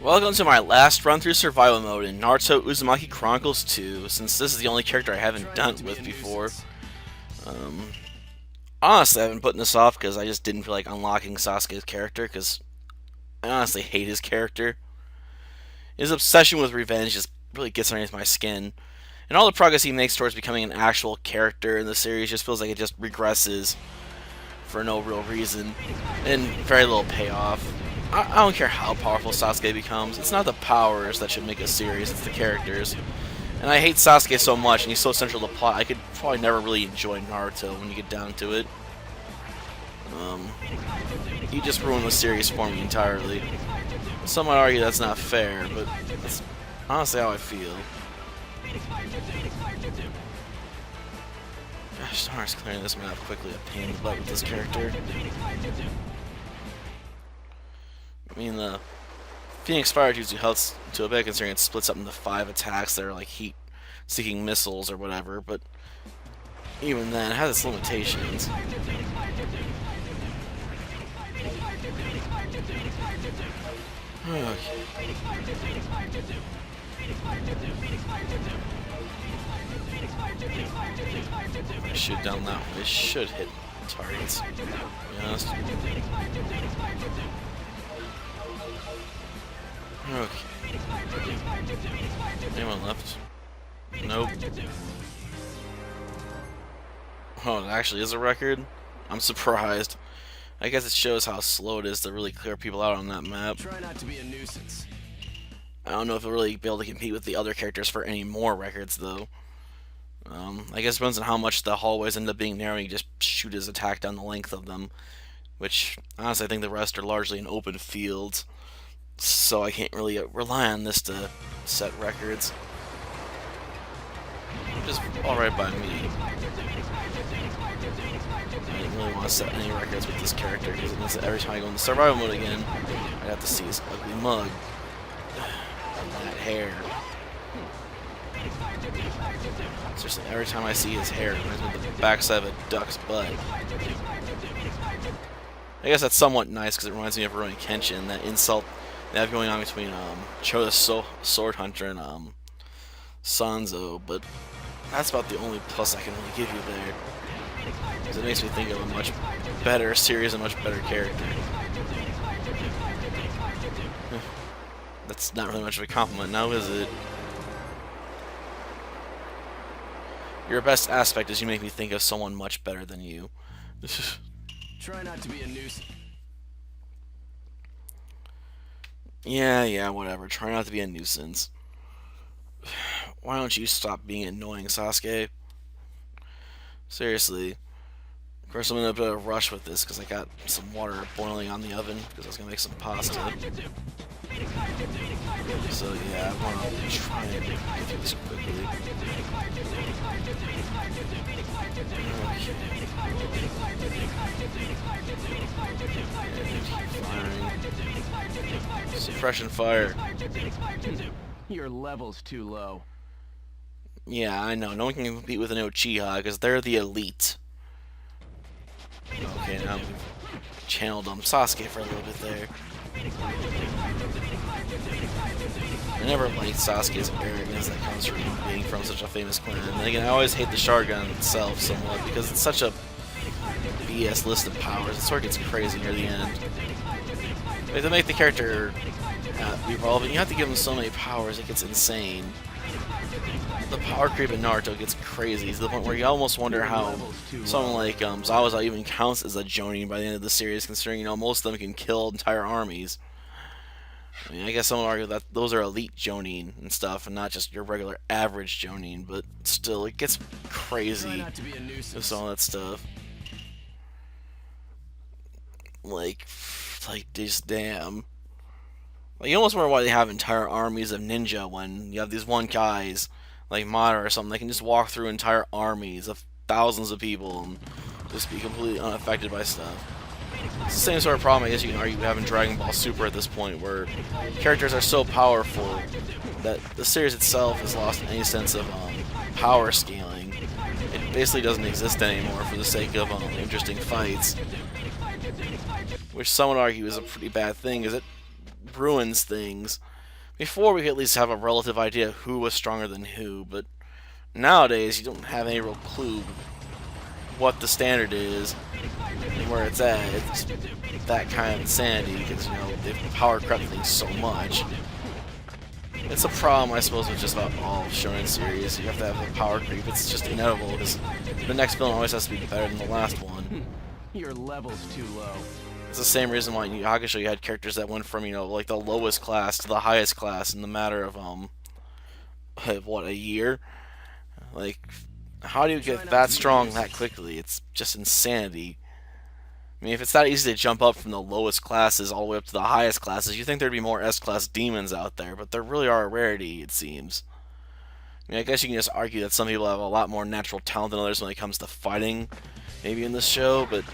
Welcome to my last run through survival mode in Naruto Uzumaki Chronicles 2, since this is the only character I haven't done it with before. Um, Honestly, I've been putting this off because I just didn't feel like unlocking Sasuke's character, because I honestly hate his character. His obsession with revenge just really gets underneath my skin, and all the progress he makes towards becoming an actual character in the series just feels like it just regresses for no real reason, and very little payoff. I don't care how powerful Sasuke becomes. It's not the powers that should make a series, it's the characters. And I hate Sasuke so much, and he's so central to the plot, I could probably never really enjoy Naruto when you get down to it. He just ruined the series for me entirely. Some might argue that's not fair, but that's honestly how I feel. Gosh, Naruto's clearing this map quickly, a pain in the butt with this character. I mean, the Phoenix Fire usually helps to a bit, considering it splits up into 5 attacks that are like heat-seeking missiles or whatever, but even then, it has its limitations. Okay. If I shoot down that way, it should hit targets, to be honest. Okay. Anyone left? Nope. Oh, it actually is a record? I'm surprised. I guess it shows how slow it is to really clear people out on that map. Try not to be a nuisance. I don't know if it'll really be able to compete with the other characters for any more records, though. I guess it depends on how much the hallways end up being narrow. You just shoot his attack down the length of them, which, honestly, I think the rest are largely in open fields. So I can't really rely on this to set records. Just alright by me. I didn't really want to set any records with this character, because it means that every time I go into survival mode again, I have to see his ugly mug. And that hair. Seriously, every time I see his hair, it reminds me of the backside of a duck's butt. I guess that's somewhat nice, because it reminds me of Rurouni Kenshin, that insult they have going on between Cho's Sword Hunter and Sanzo, but that's about the only plus I can really give you there. Because it makes me think of a much better series, a much better character. That's not really much of a compliment now, is it? Your best aspect is you make me think of someone much better than you. Try not to be a nuisance. Yeah, whatever. Try not to be a nuisance. Why don't you stop being annoying, Sasuke? Seriously. Of course, I'm in a bit of a rush with this because I got some water boiling on the oven because I was going to make some pasta. So, yeah, I want to try and get through this quickly. Okay. Suppression fire. Your level's too low. Yeah, I know. No one can compete with an Uchiha because they're the elite. Okay, now we've channeled Sasuke for a little bit there. I never liked Sasuke's arrogance that comes from being from such a famous clan. And again, I always hate the Sharingan itself somewhat because it's such a BS list of powers. It sort of gets crazy near the end. But to make the character evolve, you have to give him so many powers, it gets insane. The power creep in Naruto gets crazy to the point where you almost wonder how someone like Zabuza even counts as a Jonin by the end of the series, considering most of them can kill entire armies. I mean, I guess someone would argue that those are elite Jonin and stuff, and not just your regular average Jonin, but still, it gets crazy with some of that stuff. Like just damn. Like, you almost wonder why they have entire armies of ninja when you have these one guys like Madara or something. They can just walk through entire armies of thousands of people and just be completely unaffected by stuff. It's the same sort of problem I guess you can argue we have in Dragon Ball Super at this point, where characters are so powerful that the series itself has lost any sense of power scaling. It basically doesn't exist anymore for the sake of interesting fights. Which some would argue is a pretty bad thing, because it ruins things. Before, we could at least have a relative idea of who was stronger than who, but nowadays you don't have any real clue what the standard is and where it's at. It's that kind of insanity because, you know, they've power crept things so much. It's a problem, I suppose, with just about all shonen series. You have to have the power creep. It's just inevitable because the next villain always has to be better than the last one. Your level's too low. It's the same reason why in Yu Yu Hakusho you had characters that went from, you know, like the lowest class to the highest class in the matter of, what, a year? Like, how do you get that strong that quickly? It's just insanity. I mean, if it's that easy to jump up from the lowest classes all the way up to the highest classes, you'd think there'd be more S-class demons out there, but there really are a rarity, it seems. I mean, I guess you can just argue that some people have a lot more natural talent than others when it comes to fighting, maybe in this show, but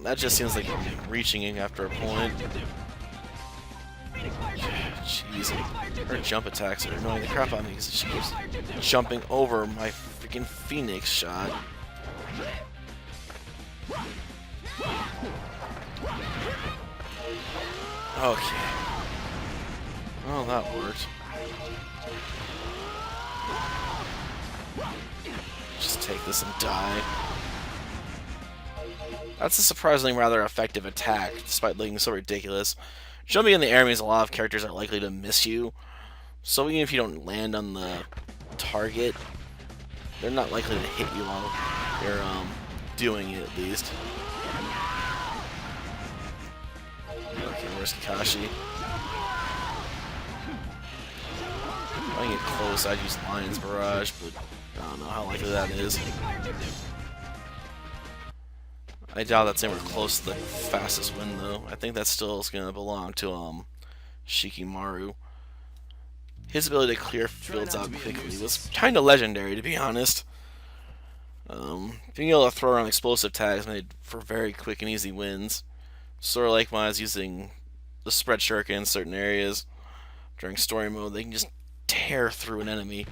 that just seems like reaching after a point. Jeez, her jump attacks are annoying the crap out of me because she keeps jumping over my freaking Phoenix shot. Okay. Well, that worked. Just take this and die. That's a surprisingly rather effective attack, despite looking so ridiculous. Jumping in the air means a lot of characters are likely to miss you, so even if you don't land on the target, they're not likely to hit you while you're doing it, at least. Okay, where's Kakashi? If I can get close, I'd use Lion's Barrage, but I don't know how likely that is. I doubt that's anywhere close to the fastest win, though. I think that still is going to belong to Shikimaru. His ability to clear fields out quickly was kind of legendary, to be honest. Being able to throw around explosive tags made for very quick and easy wins. Sort of like when I was using the spread shuriken in certain areas during story mode, they can just tear through an enemy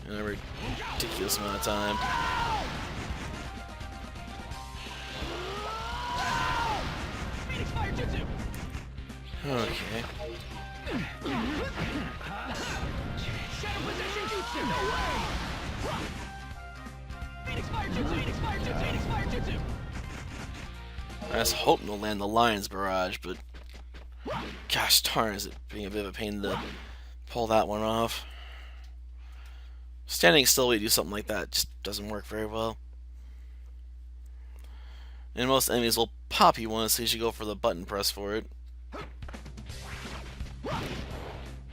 in a ridiculous amount of time. Okay. I just hope no land the Lion's Barrage, but gosh darn, is it being a bit of a pain to pull that one off. Standing still when you do something like that just doesn't work very well. And most enemies will pop you one as soon as you go for the button press for it.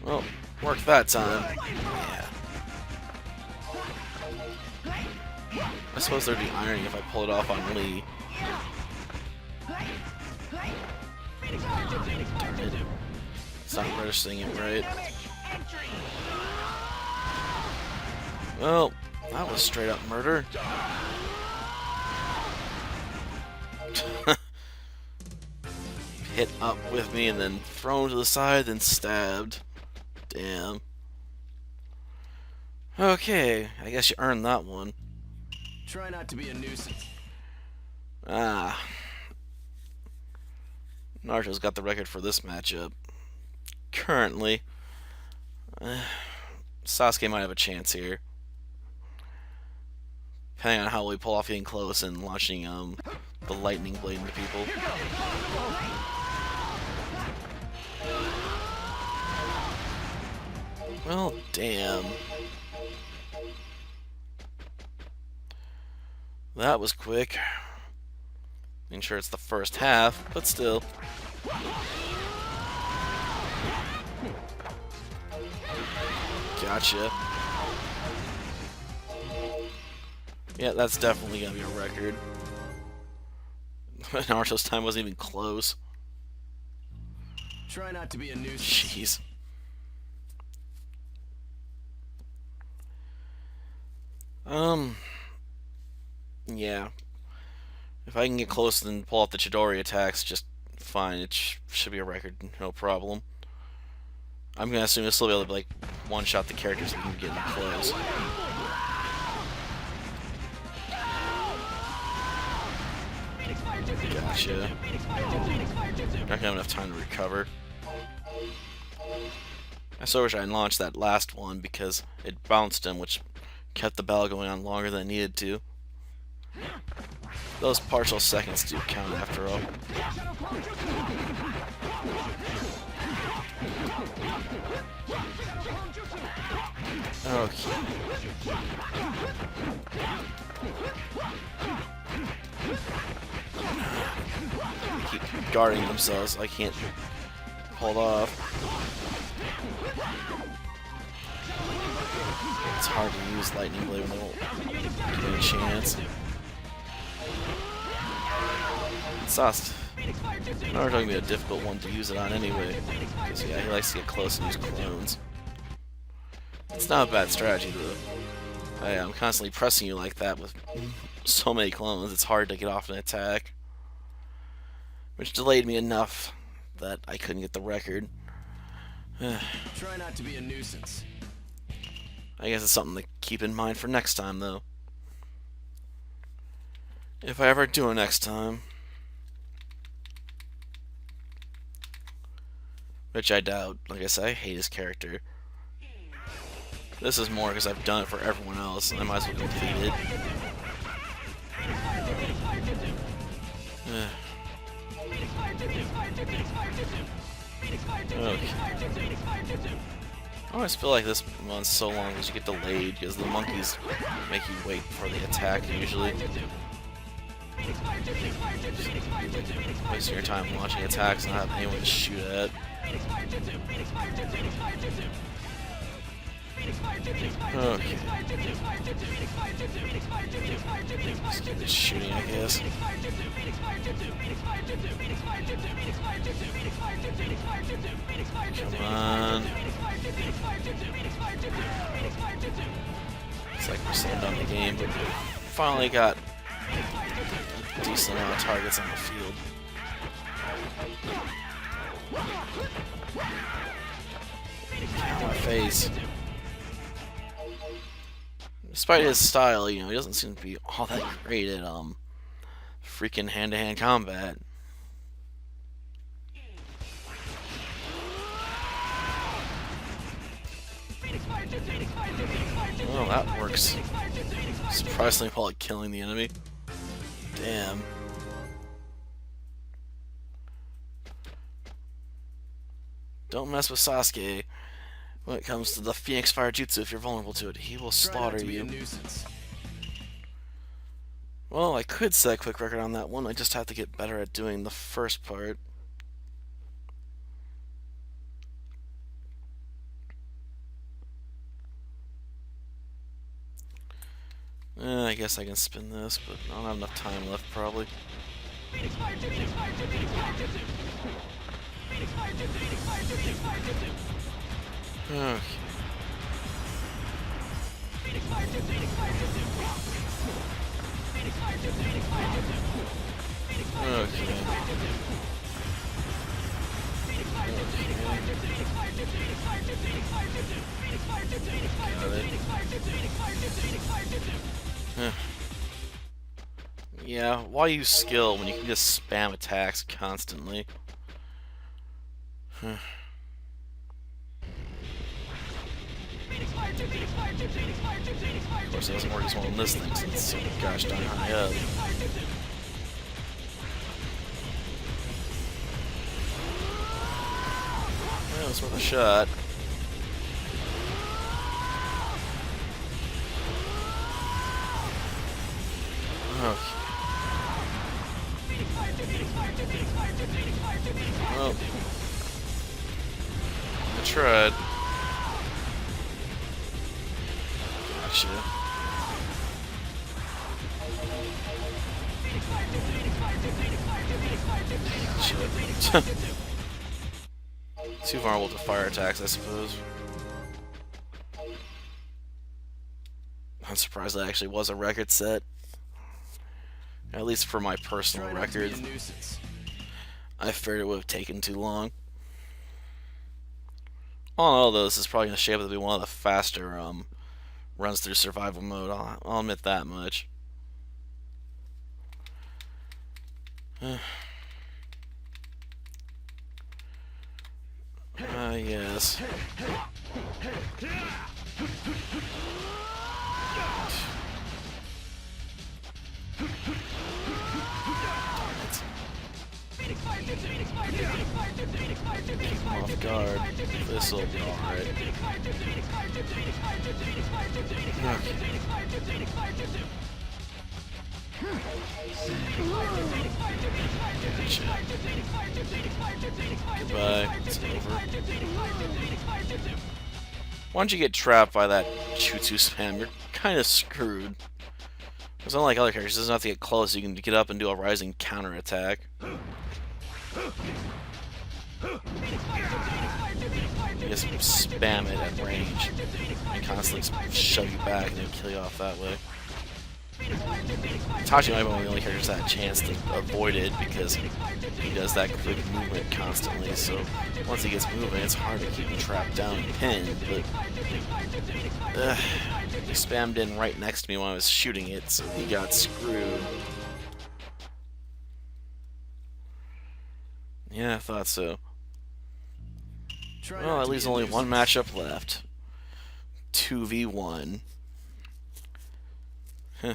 Well, worked that time. Yeah. I suppose there'd be irony if I pull it off on Lee. Darn it. It's not registering it right. Well, that was straight up murder. Hit up with me and then thrown to the side, then stabbed. Damn. Okay, I guess you earned that one. Try not to be a nuisance. Ah. Naruto's got the record for this matchup. Currently. Sasuke might have a chance here. Depending on how we pull off getting close and launching the lightning blade into people. Well, damn. That was quick. I'm sure it's the first half, but still. Gotcha. Yeah, that's definitely gonna be a record. Naruto's time wasn't even close. Try not to be a nuisance. Jeez. Yeah. If I can get close and pull off the Chidori attacks, just fine. It should be a record, no problem. I'm gonna assume you'll still be able to like one-shot the characters that can get them close. Gotcha. Not gonna have enough time to recover. I so wish I hadn't launched that last one because it bounced him, which kept the battle going on longer than it needed to. Those partial seconds do count after all. Okay. Keep guarding themselves. I can't hold off. It's hard to use Lightning Blade when they won't give me a chance. Sasuke. We're talking about a difficult one to use it on anyway. Because yeah, he likes to get close and use clones. It's not a bad strategy though. I'm constantly pressing you like that with so many clones, it's hard to get off an attack. Which delayed me enough that I couldn't get the record. Try not to be a nuisance. I guess it's something to keep in mind for next time though. If I ever do it next time. Which I doubt. Like I said, I hate his character. This is more because I've done it for everyone else, and I might as well complete it. Okay. I always feel like this one's so long because you get delayed because the monkeys make you wait for the attack usually. Wasting your time watching attacks and not having anyone to shoot at. Okay. Just keep it shooting, I guess. Come on. It's like we're slowing down the game, but we finally got a decent amount of targets on the field. Get out of my face. Despite his style, you know, he doesn't seem to be all that great at freaking hand-to-hand combat. Well, that works surprisingly well at killing the enemy. Damn. Don't mess with Sasuke. When it comes to the Phoenix Fire Jutsu, if you're vulnerable to it, he will slaughter you. Well, I could set a quick record on that one. I just have to get better at doing the first part. I guess I can spin this, but I don't have enough time left, probably. Okay. Okay. Got it. Yeah, why use skill when you can just spam attacks constantly? Of course, it doesn't work as well on this thing since it's so gosh darn high up. Well, it's worth a shot. Okay. Well, I tried. Gotcha. Gotcha. Too vulnerable to fire attacks, I suppose. I'm surprised that actually was a record set. At least for my personal record. I feared it would have taken too long. All in all, though, this is probably going to shape up to be one of the faster runs through survival mode. I'll admit that much. Yes. Keep him off guard. This'll be alright. Goodbye. It's over. Once you get trapped by that jutsu spam, you're kind of screwed. Because unlike other characters, it doesn't have to get close. You can get up and do a rising counterattack. You just spam it at range. And constantly shove you back and then kill you off that way. Itachi might be one of the only characters that had a chance to avoid it because he does that quick movement constantly, so once he gets moving it's hard to keep him trapped down and pinned, but he spammed in right next to me when I was shooting it, so he got screwed. Yeah, I thought so. Well, at least only one matchup left. 2v1. Huh.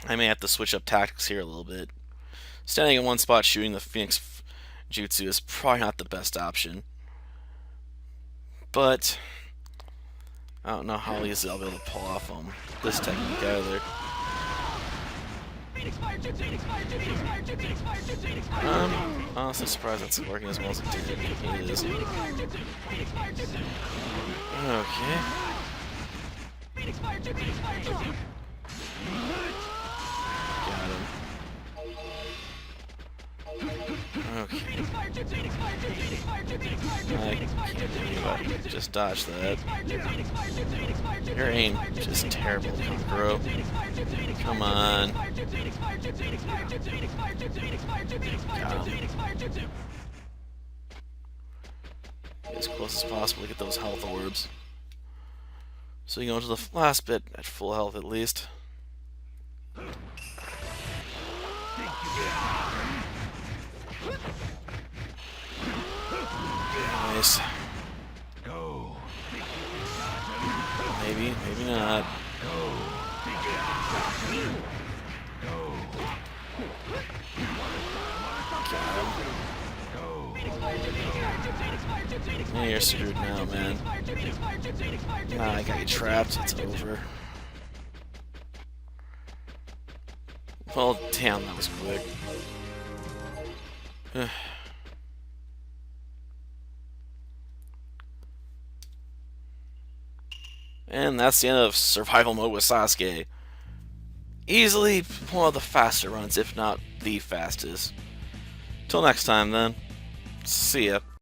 I may have to switch up tactics here a little bit. Standing in one spot shooting the Phoenix Jutsu is probably not the best option. But I don't know how easily I'll be able to pull off this technique either. I'm honestly surprised it's working as well as it did. It is. Okay. Got him. Okay. I can't believe I just dodged that. Your aim is just terrible, Kankuro. Come on. Got him. Get as close as possible to get those health orbs. So you go into the last bit at full health at least. Nice. Go. Maybe, maybe not. Go. Got him. Go. Yeah, you're screwed now, man. Nah, I got you trapped. It's over. Well, damn, that was quick. And that's the end of survival mode with Sasuke. Easily one of the faster runs, if not the fastest. Till next time, then. See ya.